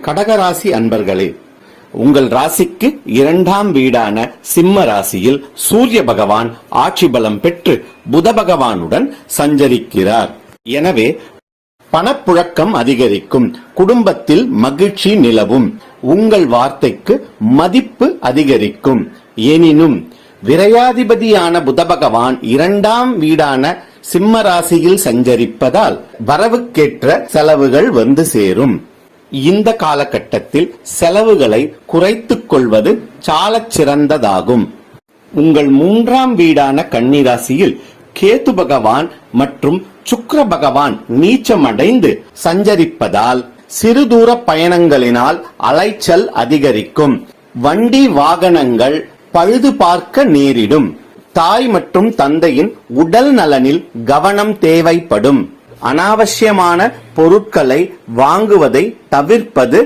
கடகராசி அன்பர்களே, உங்கள் ராசிக்கு 2ஆம் வீடான சிம்ம ராசியில் சூரிய பகவான் ஆட்சி பலம் பெற்று புத பகவானுடன் சஞ்சரிக்கிறார். எனவே பணப்புழக்கம் அதிகரிக்கும், குடும்பத்தில் மகிழ்ச்சி நிலவும், உங்கள் வார்த்தைக்கு மதிப்பு அதிகரிக்கும். எனினும் விரையாதிபதியான புத பகவான் 2ஆம் வீடான சிம்ம ராசியில் சஞ்சரிப்பதால் வரவுக்கேற்ற செலவுகள் வந்து சேரும். இந்த காலகட்டத்தில் செலவுகளை குறைத்துக் கொள்வது சாலச் சிறந்ததாகும். உங்கள் 3ஆம் வீடான கன்னி ராசியில் கேது பகவான் மற்றும் சுக்கிர பகவான் நீச்சமடைந்து சஞ்சரிப்பதால் சிறு தூர பயணங்களினால் அலைச்சல் அதிகரிக்கும். வண்டி வாகனங்கள் பழுது பார்க்க நேரிடும். தாய் மற்றும் தந்தையின் உடல் நலனில் கவனம் தேவைப்படும். அனாவசியமான பொருட்களை வாங்குவதை தவிர்ப்பது